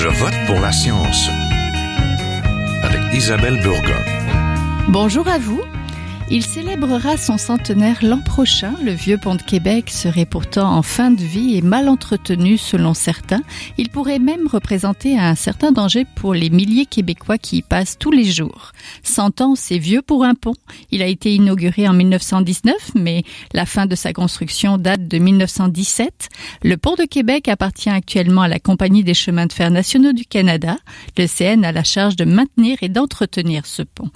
Je vote pour la science avec Isabelle Burgon. Bonjour à vous. Il célébrera son centenaire l'an prochain. Le vieux pont de Québec serait pourtant en fin de vie et mal entretenu selon certains. Il pourrait même représenter un certain danger pour les milliers Québécois qui y passent tous les jours. 100 ans, c'est vieux pour un pont. Il a été inauguré en 1919, mais la fin de sa construction date de 1917. Le pont de Québec appartient actuellement à la Compagnie des chemins de fer nationaux du Canada. Le CN a la charge de maintenir et d'entretenir ce pont.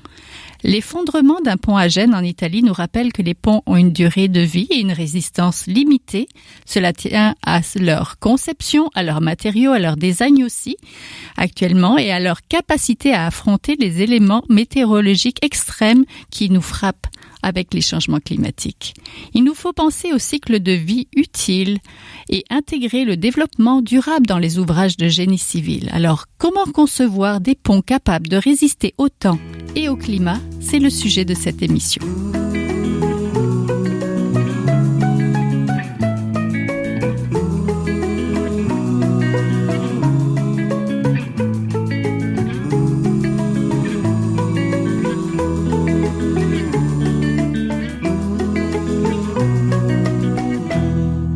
L'effondrement d'un pont à Gênes en Italie nous rappelle que les ponts ont une durée de vie et une résistance limitée. Cela tient à leur conception, à leurs matériaux, à leur design aussi, actuellement, et à leur capacité à affronter les éléments météorologiques extrêmes qui nous frappent avec les changements climatiques. Il nous faut penser au cycle de vie utile et intégrer le développement durable dans les ouvrages de génie civil. Alors, comment concevoir des ponts capables de résister au temps et au climat? C'est le sujet de cette émission.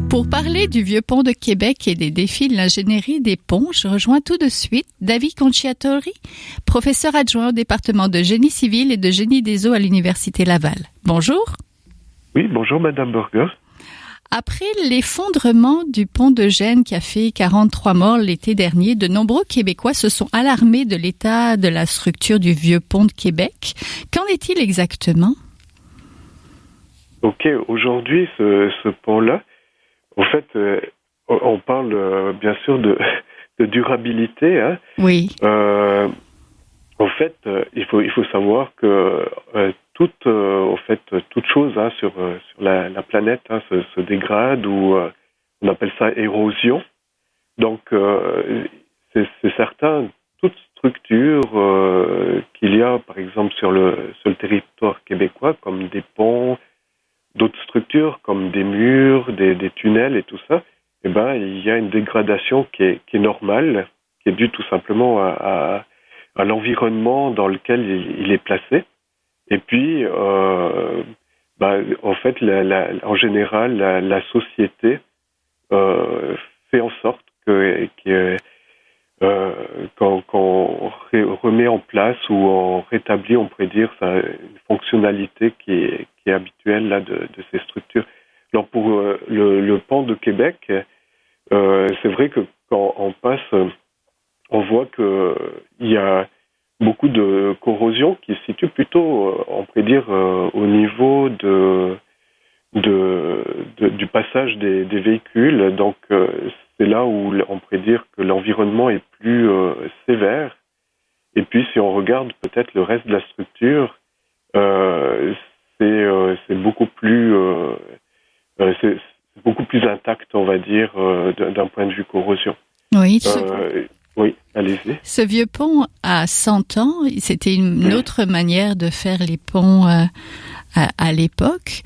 Pour parler du vieux pont de Québec et des défis de l'ingénierie des ponts, je rejoins tout de suite David Conciatori, professeur adjoint au département de génie civil et de génie des eaux à l'Université Laval. Bonjour. Oui, bonjour Madame Burger. Après l'effondrement du pont de Gênes qui a fait 43 morts l'été dernier, de nombreux Québécois se sont alarmés de l'état de la structure du vieux pont de Québec. Qu'en est-il exactement? Ok, aujourd'hui, ce pont-là, en fait, on parle bien sûr de durabilité. Hein. Oui. En fait, il faut savoir que toute chose hein, sur la planète hein, se dégrade ou on appelle ça érosion. Donc, c'est certain, toute structure qu'il y a, par exemple, sur le territoire québécois, comme des ponts, d'autres structures comme des murs, des tunnels et tout ça, eh ben, il y a une dégradation qui est normale, qui est due tout simplement à l'environnement dans lequel il est placé. Et puis, en fait, en général, la société fait en sorte qu'on remet en place ou on rétablit, on pourrait dire, une fonctionnalité qui est habituelle là, de ces structures. Alors pour le pont de Québec, c'est vrai que quand on passe, on voit qu'il y a beaucoup de corrosion qui se situe plutôt, on pourrait dire, au niveau du passage des véhicules. Donc c'est là où on pourrait dire que l'environnement est plus sévère. Et puis si on regarde peut-être le reste de la structure, c'est beaucoup plus intact, on va dire, d'un point de vue corrosion. Oui. Oui, allez-y. Ce vieux pont a 100 ans. C'était une autre manière de faire les ponts à l'époque.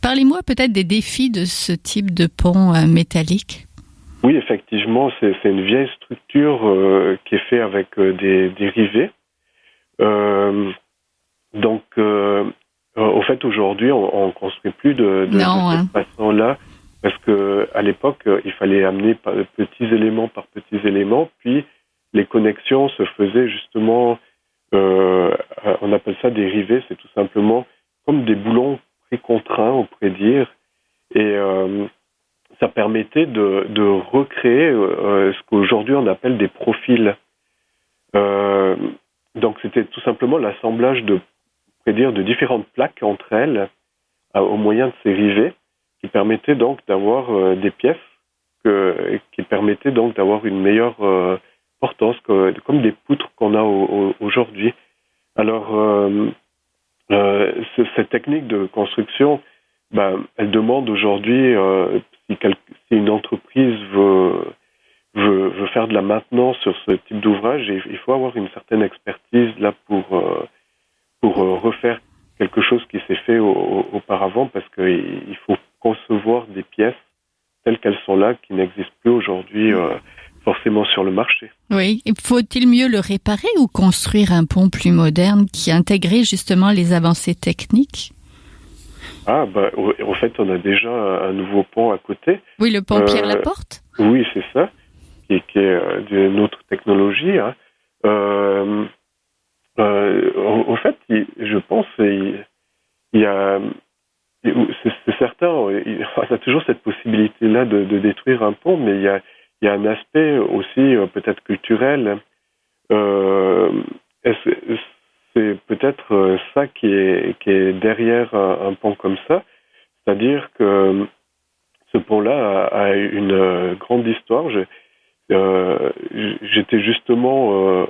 Parlez-moi peut-être des défis de ce type de pont métallique. Oui, effectivement, c'est une vieille structure qui est faite avec des rivets. Donc, au fait, aujourd'hui, on construit plus de cette façon-là, parce que à l'époque, il fallait amener petits éléments par petits éléments, puis les connexions se faisaient justement, on appelle ça des rivets, c'est tout simplement comme des boulons précontraints, on pourrait dire, et ça permettait de recréer ce qu'aujourd'hui on appelle des profils. Donc c'était tout simplement l'assemblage de différentes plaques entre elles au moyen de ces rivets qui permettaient donc d'avoir des pièces qui permettaient donc d'avoir une meilleure portance, comme des poutres qu'on a aujourd'hui. Alors cette technique de construction, elle demande aujourd'hui, si une entreprise veut faire de la maintenance sur ce type d'ouvrage, il faut avoir une certaine expertise là pour refaire quelque chose qui s'est fait auparavant, parce qu'il faut concevoir des pièces telles qu'elles sont là, qui n'existent plus aujourd'hui forcément sur le marché. Oui. Et faut-il mieux le réparer ou construire un pont plus moderne qui intégrait justement les avancées techniques? En fait, on a déjà un nouveau pont à côté. Oui, le pont Pierre-Laporte. Oui, c'est ça, qui est d'une autre technologie. Hein. En fait, je pense il y a, c'est certain, on a toujours cette possibilité-là de détruire un pont, mais il y a un aspect aussi peut-être culturel. C'est peut-être ça qui est derrière un pont comme ça, c'est-à-dire que ce pont-là a une grande histoire. J'étais justement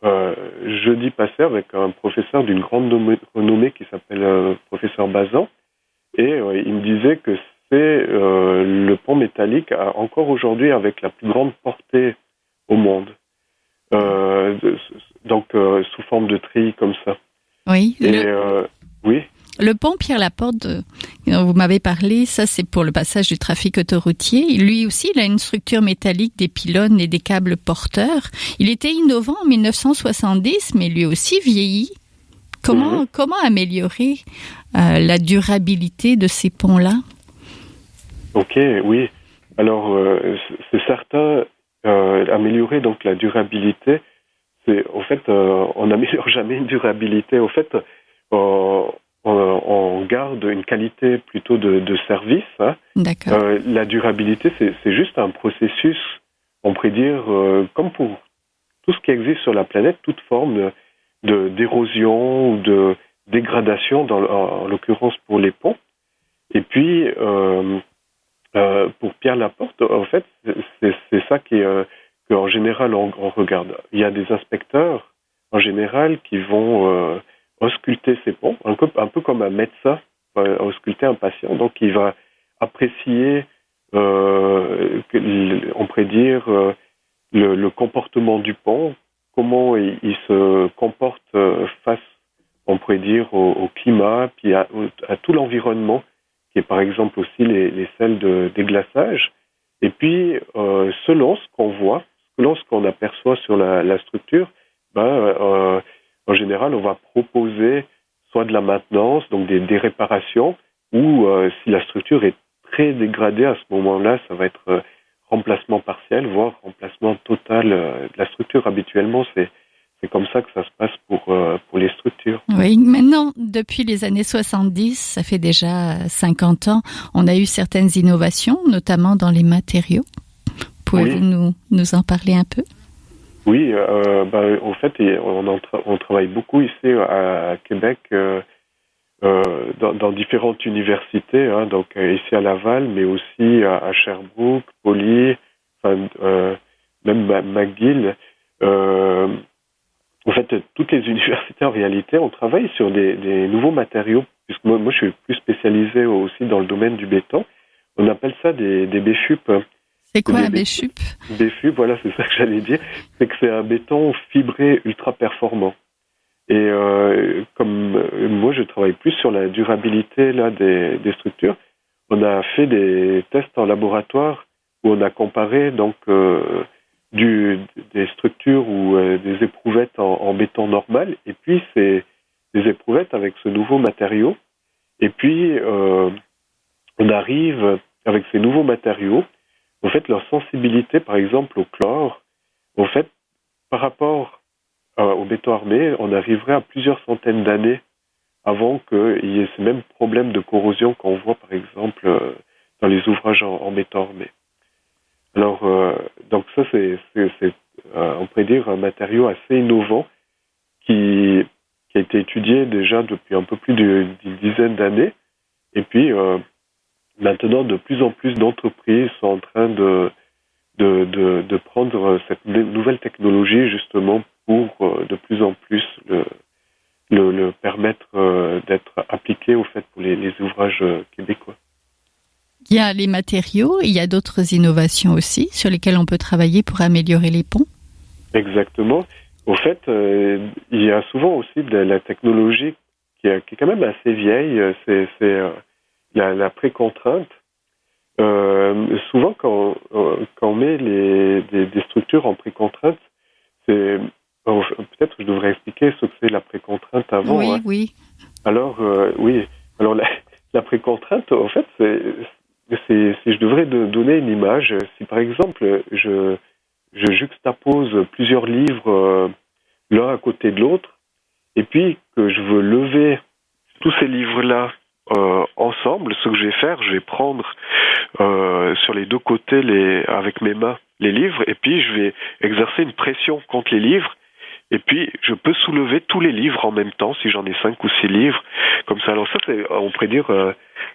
jeudi passé avec un professeur d'une grande renommée qui s'appelle professeur Bazan, et il me disait que c'est le pont métallique encore aujourd'hui avec la plus grande portée au monde. Donc sous forme de treillis comme ça. Oui. Oui. Le pont Pierre-Laporte dont vous m'avez parlé, ça c'est pour le passage du trafic autoroutier. Lui aussi, il a une structure métallique, des pylônes et des câbles porteurs. Il était innovant en 1970, mais lui aussi vieilli. Comment améliorer la durabilité de ces ponts-là? Ok, oui. Alors, c'est certain, améliorer donc la durabilité, au fait, on n'améliore jamais une durabilité. Au fait, on garde une qualité plutôt de service. Hein. D'accord. La durabilité, c'est juste un processus, on pourrait dire, comme pour tout ce qui existe sur la planète, toute forme d'érosion ou de dégradation, en l'occurrence pour les ponts. Et puis, pour Pierre-Laporte, en fait, c'est ça qu'en général on regarde. Il y a des inspecteurs, en général, qui vont ausculter ces ponts, un peu comme un médecin va ausculter un patient. Donc, il va apprécier, on pourrait dire, le comportement du pont, comment il se comporte face, on pourrait dire, au climat, puis à tout l'environnement, qui est par exemple aussi les selles de déglaçage. Et puis, selon ce qu'on voit, selon ce qu'on aperçoit sur la structure, en général, on va proposer soit de la maintenance, donc des réparations, ou si la structure est très dégradée, à ce moment-là, ça va être remplacement partiel, voire remplacement total de la structure. Habituellement, c'est comme ça que ça se passe pour les structures. Oui, maintenant, depuis les années 70, ça fait déjà 50 ans, on a eu certaines innovations, notamment dans les matériaux. Pouvez-vous nous en parler un peu? Oui, en fait, on travaille beaucoup ici à Québec, dans différentes universités, hein, donc ici à Laval, mais aussi à Sherbrooke, Poly, même McGill. En fait, toutes les universités, en réalité, on travaille sur des nouveaux matériaux, puisque moi, je suis plus spécialisé aussi dans le domaine du béton. On appelle ça des BFUP. C'est quoi un BFUP? BFUP, voilà, c'est ça que j'allais dire. C'est que c'est un béton fibré ultra performant. Et comme moi, je travaille plus sur la durabilité là des structures, on a fait des tests en laboratoire où on a comparé donc des structures ou des éprouvettes en béton normal, et puis c'est des éprouvettes avec ce nouveau matériau. Et puis on arrive avec ces nouveaux matériaux, en fait leur sensibilité par exemple au chlore, en fait par rapport au béton armé, on arriverait à plusieurs centaines d'années avant qu'il y ait ces mêmes problèmes de corrosion qu'on voit par exemple dans les ouvrages en béton armé. Alors, donc ça, c'est on pourrait dire, un matériau assez innovant qui a été étudié déjà depuis un peu plus d'une dizaine d'années. Et puis, maintenant, de plus en plus d'entreprises sont en train de prendre cette nouvelle technologie justement pour de plus en plus le permettre d'être appliqué au fait pour les ouvrages québécois. Il y a les matériaux, il y a d'autres innovations aussi sur lesquelles on peut travailler pour améliorer les ponts. Exactement. Au fait, il y a souvent aussi de la technologie qui est quand même assez vieille. C'est la précontrainte. Souvent, quand on met des des structures en précontrainte, peut-être que je devrais expliquer ce que c'est la précontrainte avant. Oui, hein. oui. Alors, Alors, la précontrainte, en fait, si je devrais donner une image, si par exemple, je juxtapose plusieurs livres l'un à côté de l'autre, et puis que je veux lever tous ces livres-là ensemble, ce que je vais faire, je vais prendre sur les deux côtés, avec mes mains, les livres, et puis je vais exercer une pression contre les livres, et puis je peux soulever tous les livres en même temps, si j'en ai 5 ou 6 livres, comme ça. Alors ça, c'est, on pourrait dire,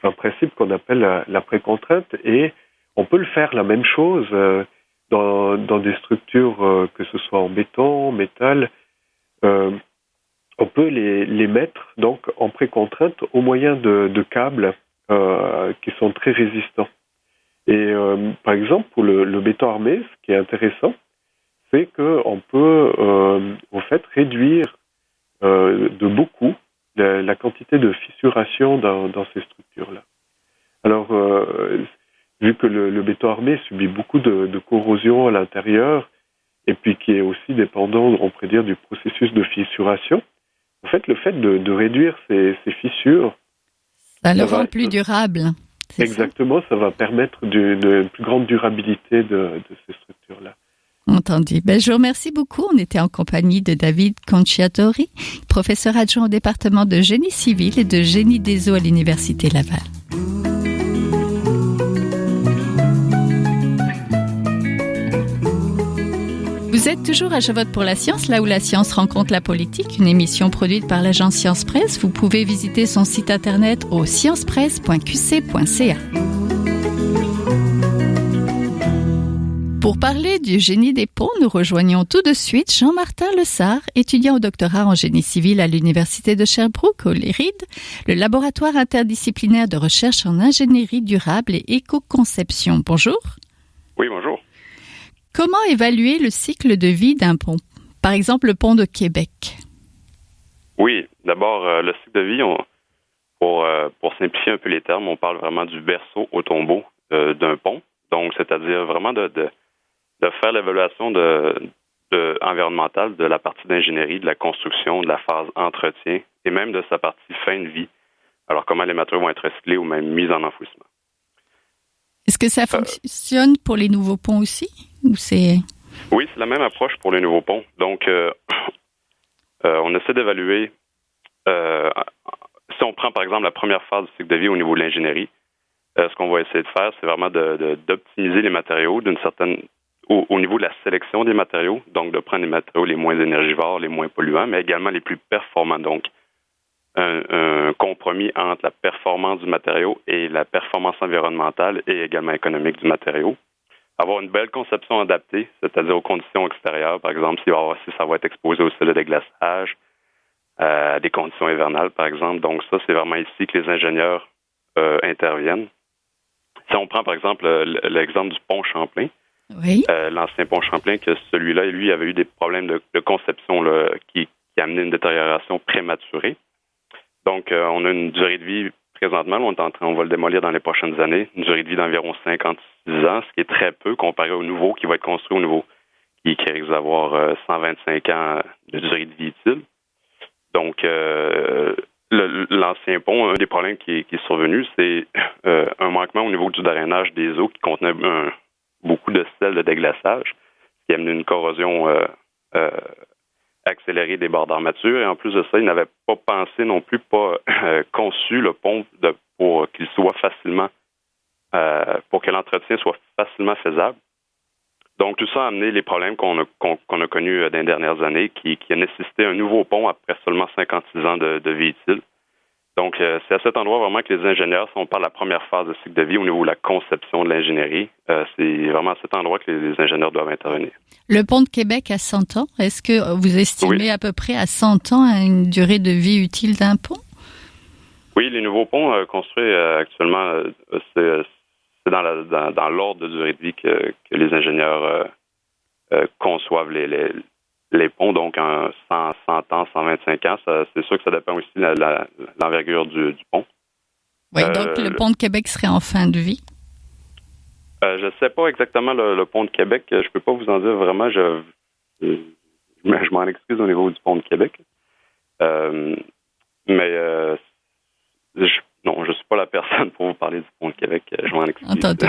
un principe qu'on appelle la précontrainte, et on peut le faire la même chose dans des structures, que ce soit en béton, en métal. On peut les mettre donc en précontrainte au moyen de câbles qui sont très résistants. Et par exemple, pour le béton armé, ce qui est intéressant, c'est qu'on peut au fait réduire de beaucoup la quantité de fissuration dans ces structures-là. Alors, vu que le béton armé subit beaucoup de corrosion à l'intérieur, et puis qui est aussi dépendant, on pourrait dire, du processus de fissuration, en fait, le fait de réduire ces fissures... Ça le rend plus durable. Exactement, ça va permettre une plus grande durabilité de ces structures-là. Entendu. Je vous remercie beaucoup. On était en compagnie de David Conciatori, professeur adjoint au département de génie civil et de génie des eaux à l'Université Laval. Vous êtes toujours à Je vote pour la science, là où la science rencontre la politique, une émission produite par l'agence Science Presse. Vous pouvez visiter son site internet au sciencepresse.qc.ca. Pour parler du génie des ponts, nous rejoignons tout de suite Jean-Martin Lessard, étudiant au doctorat en génie civil à l'Université de Sherbrooke, au LERID, le laboratoire interdisciplinaire de recherche en ingénierie durable et éco-conception. Bonjour. Oui, bonjour. Comment évaluer le cycle de vie d'un pont? Par exemple, le pont de Québec. Oui, d'abord, le cycle de vie, pour simplifier un peu les termes, on parle vraiment du berceau au tombeau d'un pont. Donc, c'est-à-dire vraiment de faire l'évaluation environnementale de la partie d'ingénierie, de la construction, de la phase entretien et même de sa partie fin de vie. Alors, comment les matériaux vont être recyclés ou même mis en enfouissement. Est-ce que ça fonctionne pour les nouveaux ponts aussi? Ou c'est... Oui, c'est la même approche pour les nouveaux ponts. Donc, on essaie d'évaluer, si on prend par exemple la première phase du cycle de vie au niveau de l'ingénierie, ce qu'on va essayer de faire, c'est vraiment d'optimiser les matériaux au niveau de la sélection des matériaux, donc de prendre les matériaux les moins énergivores, les moins polluants, mais également les plus performants. Donc, un compromis entre la performance du matériau et la performance environnementale et également économique du matériau. Avoir une belle conception adaptée, c'est-à-dire aux conditions extérieures, par exemple, si ça va être exposé au soleil de glaçage, à des conditions hivernales, par exemple. Donc ça, c'est vraiment ici que les ingénieurs interviennent. Si on prend, par exemple, l'exemple du pont Champlain, oui. L'ancien pont Champlain, que celui-là, lui, avait eu des problèmes de conception là, qui amenaient une détérioration prématurée. Donc, on a une durée de vie présentement, on va le démolir dans les prochaines années, une durée de vie d'environ 56 ans, ce qui est très peu comparé au nouveau qui va être construit au nouveau, qui risque d'avoir 125 ans de durée de vie utile. Donc, l'ancien pont, un des problèmes qui est survenu, c'est un manquement au niveau du drainage des eaux qui contenait beaucoup de sel de déglaçage, ce qui a amené une corrosion accélérée des bords d'armature. Et en plus de ça, ils n'avaient pas pensé non plus, pas conçu le pont pour qu'il soit facilement, pour que l'entretien soit facilement faisable. Donc, tout ça a amené les problèmes qu'on a connus dans les dernières années, qui a nécessité un nouveau pont après seulement 56 ans de vie utile. Donc, c'est à cet endroit vraiment que les ingénieurs, si on parle de la première phase de cycle de vie au niveau de la conception de l'ingénierie, c'est vraiment à cet endroit que les ingénieurs doivent intervenir. Le pont de Québec a 100 ans. Est-ce que vous estimez à peu près à 100 ans une durée de vie utile d'un pont? Oui, les nouveaux ponts construits actuellement, c'est dans l'ordre de durée de vie que les ingénieurs conçoivent les ponts, donc en 100 ans, 125 ans, c'est sûr que ça dépend aussi de l'envergure du pont. Oui, donc le pont de Québec serait en fin de vie? Je ne sais pas exactement le pont de Québec. Je ne peux pas vous en dire vraiment. Je m'en excuse au niveau du pont de Québec. Non, je ne suis pas la personne pour vous parler du pont de Québec. Je m'en excuse. Entendu.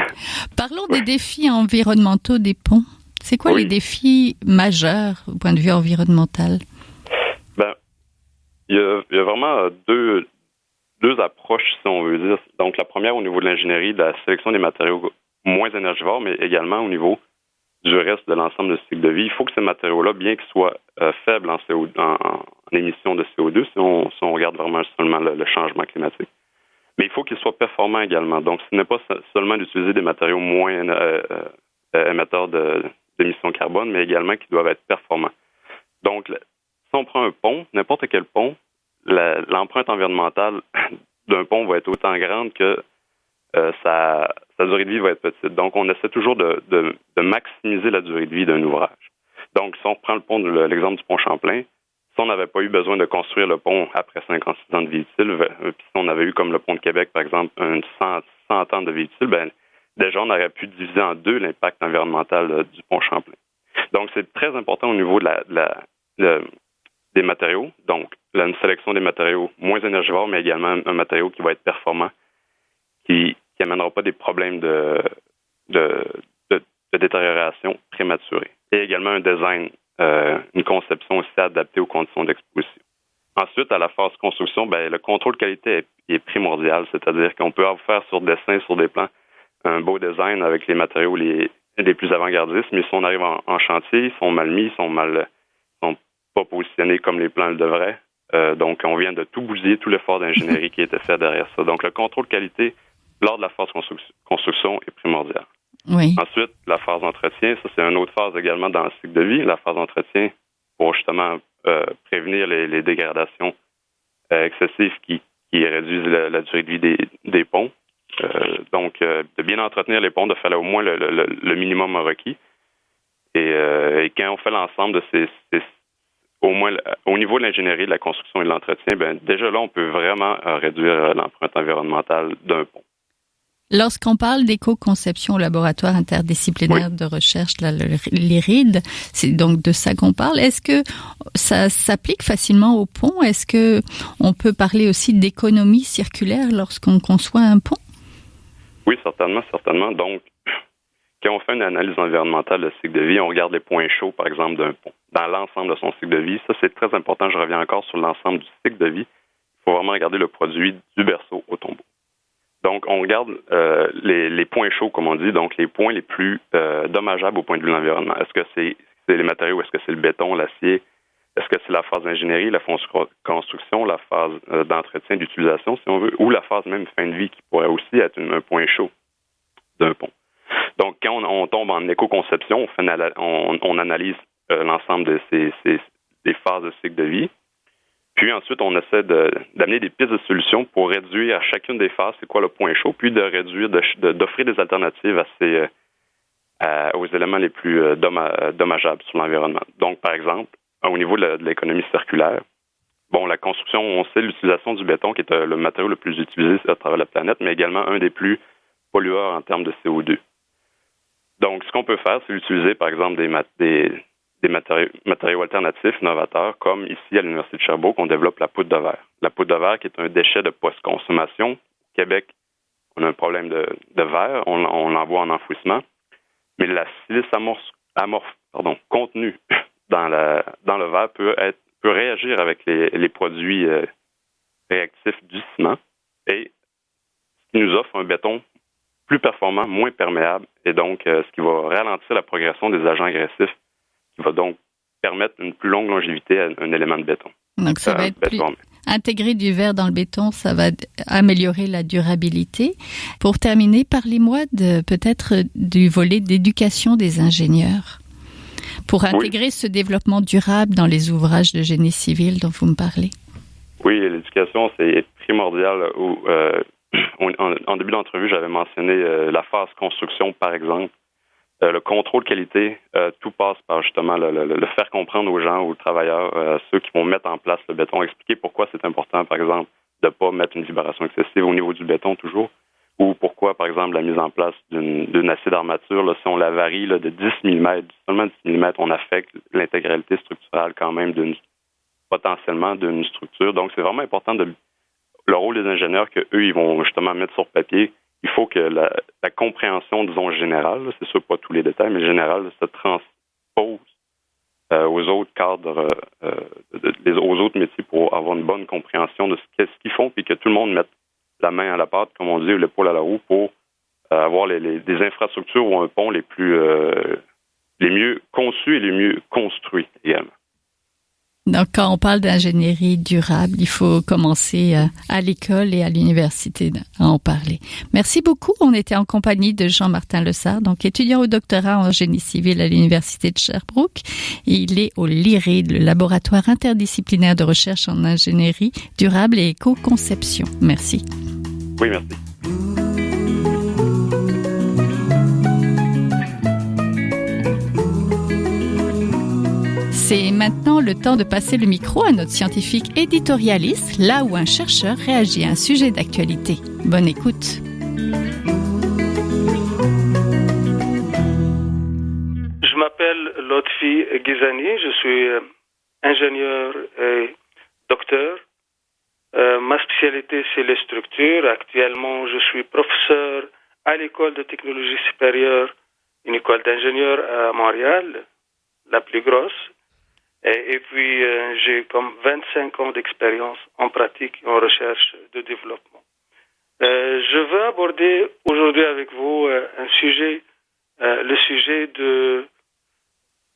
Parlons des défis environnementaux des ponts. C'est quoi les défis majeurs au point de vue environnemental? Il y a vraiment deux approches, si on veut dire. Donc, la première au niveau de l'ingénierie, de la sélection des matériaux moins énergivores, mais également au niveau du reste de l'ensemble de cycle de vie. Il faut que ces matériaux-là, bien qu'ils soient faibles en émissions de CO2, si on regarde vraiment seulement le changement climatique, mais il faut qu'ils soient performants également. Donc, ce n'est pas seulement d'utiliser des matériaux moins émetteurs d'émissions de carbone, mais également qui doivent être performants. Donc, si on prend un pont, n'importe quel pont, l'empreinte environnementale d'un pont va être autant grande que sa durée de vie va être petite. Donc, on essaie toujours de maximiser la durée de vie d'un ouvrage. Donc, si on prend l'exemple du pont Champlain, si on n'avait pas eu besoin de construire le pont après 56 ans de vie utile, puis si on avait eu comme le pont de Québec, par exemple, 100 ans de vie utile, déjà, on aurait pu diviser en deux l'impact environnemental du pont Champlain. Donc, c'est très important au niveau des matériaux. Donc, une sélection des matériaux moins énergivores, mais également un matériau qui va être performant, qui n'amènera pas des problèmes de détérioration prématurée. Et également un design, une conception aussi adaptée aux conditions d'exposition. Ensuite, à la phase construction, le contrôle qualité est primordial, c'est-à-dire qu'on peut faire sur dessin, sur des plans, un beau design avec les matériaux les plus avant-gardistes, mais si on arrive en chantier, ils sont mal mis, ils sont pas positionnés comme les plans le devraient. Donc, on vient de tout bousiller, tout l'effort d'ingénierie qui était fait derrière ça. Donc, le contrôle qualité lors de la phase construction est primordial. Oui. Ensuite, la phase d'entretien, ça c'est une autre phase également dans le cycle de vie. La phase d'entretien pour justement prévenir les dégradations excessives qui réduisent la durée de vie des ponts. Donc, de bien entretenir les ponts, de faire au moins le minimum requis. Et quand on fait l'ensemble de ces au moins au niveau de l'ingénierie, de la construction et de l'entretien, déjà là, on peut vraiment réduire l'empreinte environnementale d'un pont. Lorsqu'on parle d'éco-conception au laboratoire interdisciplinaire de recherche, l'IRID, c'est donc de ça qu'on parle. Est-ce que ça s'applique facilement au pont? Est-ce que on peut parler aussi d'économie circulaire lorsqu'on conçoit un pont? Oui, certainement. Donc, quand on fait une analyse environnementale de cycle de vie, on regarde les points chauds, par exemple, d'un pont. Dans l'ensemble de son cycle de vie, ça, c'est très important. Je reviens encore sur l'ensemble du cycle de vie. Il faut vraiment regarder le produit du berceau au tombeau. Donc, on regarde les points chauds, comme on dit, donc les points les plus dommageables au point de vue de l'environnement. Est-ce que c'est les matériaux, est-ce que c'est le béton, l'acier, est-ce que c'est la phase d'ingénierie, la phase construction, la phase d'entretien, d'utilisation, si on veut, ou la phase même fin de vie qui pourrait aussi être un point chaud d'un pont. Donc, quand on tombe en éco-conception, on analyse l'ensemble de des phases de cycle de vie. Puis ensuite, on essaie d'amener des pistes de solutions pour réduire à chacune des phases c'est quoi le point chaud, puis de réduire, d'offrir des alternatives aux éléments les plus dommageables sur l'environnement. Donc, par exemple, au niveau de l'économie circulaire, la construction, on sait l'utilisation du béton qui est le matériau le plus utilisé à travers la planète, mais également un des plus pollueurs en termes de CO2. Donc, ce qu'on peut faire, c'est utiliser, par exemple, des matériaux alternatifs, novateurs, comme ici à l'Université de Sherbrooke, on développe la poudre de verre. La poudre de verre qui est un déchet de post-consommation. Au Québec, on a un problème de verre, on l'envoie en enfouissement, mais la silice contenue dans le verre peut réagir avec les produits réactifs du ciment et ce qui nous offre un béton plus performant, moins perméable, et donc ce qui va ralentir la progression des agents agressifs, qui va donc permettre une plus longue longévité à un élément de béton. Donc ça va être intégrer du verre dans le béton, ça va améliorer la durabilité. Pour terminer, parlez-moi peut-être du volet d'éducation des ingénieurs pour intégrer ce développement durable dans les ouvrages de génie civil dont vous me parlez. Oui, l'éducation, c'est primordial. En début d'entrevue, j'avais mentionné la phase construction, par exemple. Le contrôle qualité, tout passe par justement le faire comprendre aux gens, aux travailleurs, ceux qui vont mettre en place le béton, expliquer pourquoi c'est important, par exemple, de ne pas mettre une vibration excessive au niveau du béton toujours, ou pourquoi, par exemple, la mise en place d'une acier d'armature, là, si on la varie là, de 10 mm, seulement 10 mm, on affecte l'intégralité structurelle quand même potentiellement d'une structure. Donc, c'est vraiment important le rôle des ingénieurs qu'eux, ils vont justement mettre sur papier. Il faut que la compréhension, disons, générale, là, c'est sûr pas tous les détails, mais générale, se transpose aux autres cadres, aux autres métiers pour avoir une bonne compréhension de ce qu'ils font, puis que tout le monde mette la main à la pâte, comme on dit, ou l'épaule à la roue, pour avoir des infrastructures ou un pont les mieux conçus et les mieux construits également. Donc, quand on parle d'ingénierie durable, il faut commencer à l'école et à l'université à en parler. Merci beaucoup. On était en compagnie de Jean-Martin Lessard, donc étudiant au doctorat en génie civil à l'Université de Sherbrooke. Et il est au LIRID, le laboratoire interdisciplinaire de recherche en ingénierie durable et éco-conception. Merci. Oui, merci. C'est maintenant le temps de passer le micro à notre scientifique éditorialiste, là où un chercheur réagit à un sujet d'actualité. Bonne écoute. Je m'appelle Lotfi Ghizani, je suis ingénieur et docteur. Ma spécialité, c'est les structures. Actuellement, je suis professeur à l'école de technologie supérieure, une école d'ingénieurs à Montréal, la plus grosse. Et puis, j'ai comme 25 ans d'expérience en pratique et en recherche de développement. Je veux aborder aujourd'hui avec vous un sujet, le sujet de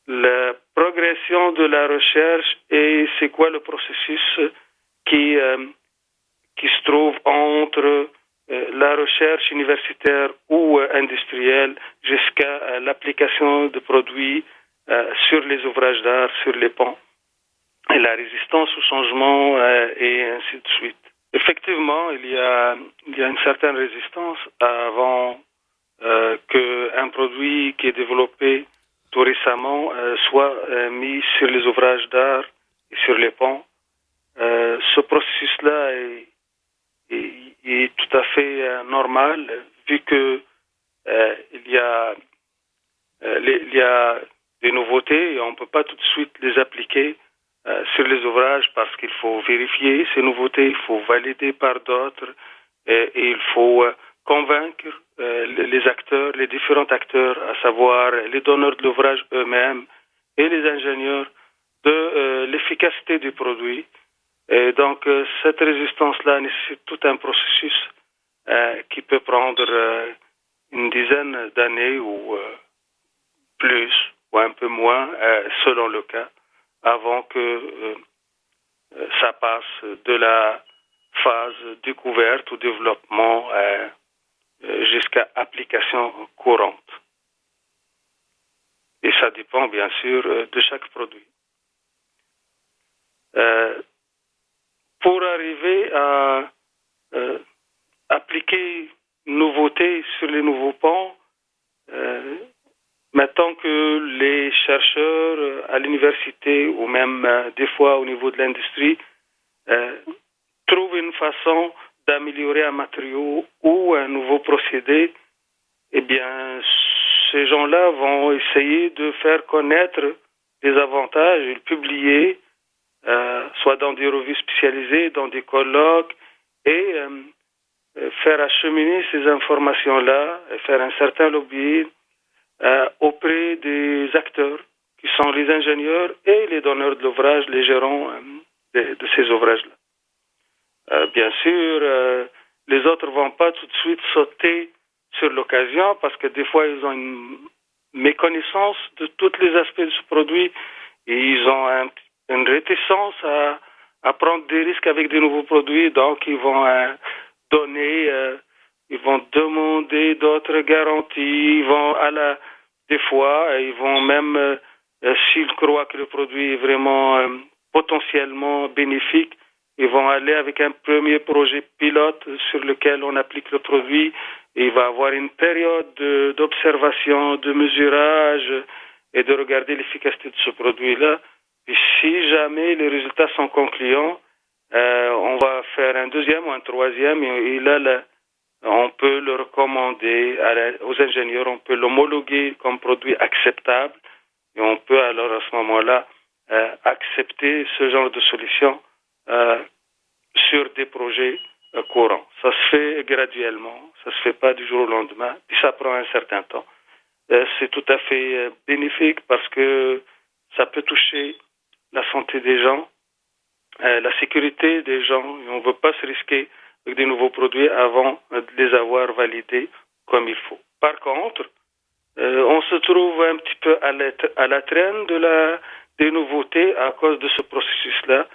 la progression de la recherche et c'est quoi le processus qui se trouve entre la recherche universitaire ou industrielle jusqu'à l'application de produits sur les ouvrages d'art, sur les ponts, et la résistance au changement et ainsi de suite. Effectivement, il y a une certaine résistance avant qu'un produit qui est développé tout récemment soit mis sur les ouvrages d'art et sur les ponts. Ce processus-là est tout à fait normal vu que il y a des nouveautés et on ne peut pas tout de suite les appliquer sur les ouvrages parce qu'il faut vérifier ces nouveautés, il faut valider par d'autres et il faut convaincre les acteurs, les différents acteurs, à savoir les donneurs de l'ouvrage eux-mêmes et les ingénieurs de l'efficacité du produit. Et donc cette résistance-là nécessite tout un processus qui peut prendre une dizaine d'années ou plus ou un peu moins selon le cas avant que ça passe de la phase découverte ou développement jusqu'à application courante. Et ça dépend bien sûr de chaque produit. Pour arriver à appliquer une nouveauté sur les nouveaux ponts, maintenant que les chercheurs à l'université ou même des fois au niveau de l'industrie trouvent une façon d'améliorer un matériau ou un nouveau procédé, eh bien, ces gens-là vont essayer de faire connaître les avantages et le publier, soit dans des revues spécialisées, dans des colloques, et faire acheminer ces informations-là, et faire un certain lobbying auprès des acteurs qui sont les ingénieurs et les donneurs de l'ouvrage, les gérants de ces ouvrages-là. Bien sûr, les autres ne vont pas tout de suite sauter sur l'occasion parce que des fois, ils ont une méconnaissance de tous les aspects de ce produit et ils ont une réticence à prendre des risques avec des nouveaux produits. Donc, ils vont ils vont demander d'autres garanties, des fois, ils vont même, s'ils croient que le produit est vraiment potentiellement bénéfique, ils vont aller avec un premier projet pilote sur lequel on applique le produit et il va avoir une période d'observation, de mesurage et de regarder l'efficacité de ce produit-là. Et si jamais les résultats sont concluants, on va faire un deuxième ou un troisième et là, on peut le recommander aux ingénieurs, on peut l'homologuer comme produit acceptable et on peut alors à ce moment-là accepter ce genre de solution sur des projets courants. Ça se fait graduellement, ça se fait pas du jour au lendemain, puis ça prend un certain temps. C'est tout à fait bénéfique parce que ça peut toucher la santé des gens, la sécurité des gens, et on ne veut pas se risquer avec des nouveaux produits avant de les avoir validés comme il faut. Par contre, on se trouve un petit peu à la traîne des nouveautés à cause de ce processus-là,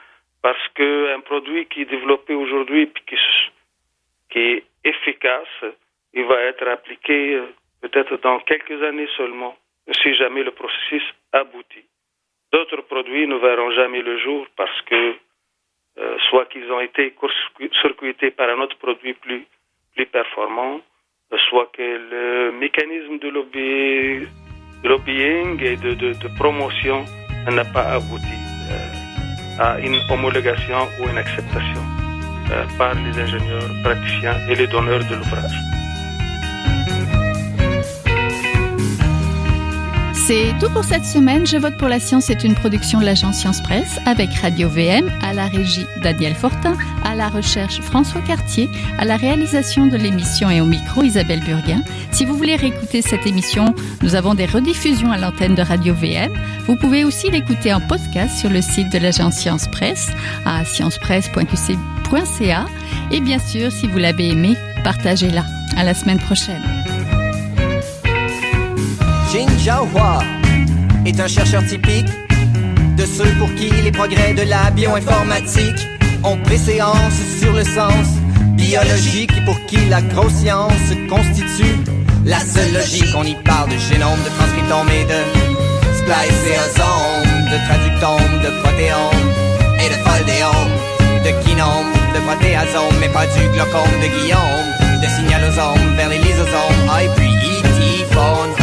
parce qu'un produit qui est développé aujourd'hui et qui est efficace, il va être appliqué peut-être dans quelques années seulement, si jamais le processus aboutit. D'autres produits ne verront jamais le jour parce que soit qu'ils ont été court-circuités par un autre produit plus performant, soit que le mécanisme de lobbying et de promotion n'a pas abouti à une homologation ou une acceptation par les ingénieurs, praticiens et les donneurs de l'ouvrage. C'est tout pour cette semaine. Je vote pour la science est une production de l'agence Science Presse avec Radio VM, à la régie Daniel Fortin, à la recherche François Cartier, à la réalisation de l'émission et au micro Isabelle Burguin. Si vous voulez réécouter cette émission, nous avons des rediffusions à l'antenne de Radio VM. Vous pouvez aussi l'écouter en podcast sur le site de l'agence Science Presse à sciencepresse.qc.ca. Et bien sûr, si vous l'avez aimé, partagez-la. À la semaine prochaine. Jin Jiahua est un chercheur typique de ceux pour qui les progrès de la bioinformatique ont préséance sur le sens biologique et pour qui la grosse science constitue la seule logique. On y parle de génome, de transcriptome et de spliceosome, de traductome, de protéome et de foldéome, de kinome, de protéasome, mais pas du glaucome de Guillaume, de signalosome vers les lysosomes, et puis phone.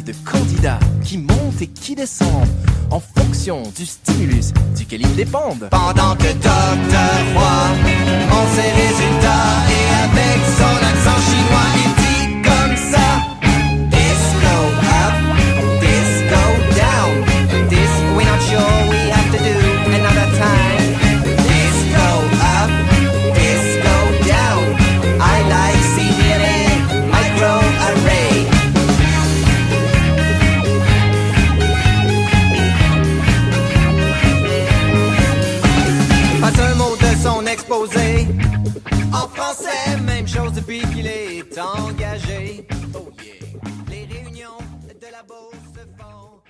De candidats qui montent et qui descendent en fonction du stimulus duquel ils dépendent. Pendant que Dr. Roy montre ses résultats et avec son accent chinois il dit comme ça: Disco up, disco down, this we're not sure we have to do another time. Disco up, disco down, I like CDNA, microarray. Un mot de son exposé en français, même chose depuis qu'il est engagé. Oh yeah, les réunions de labo se font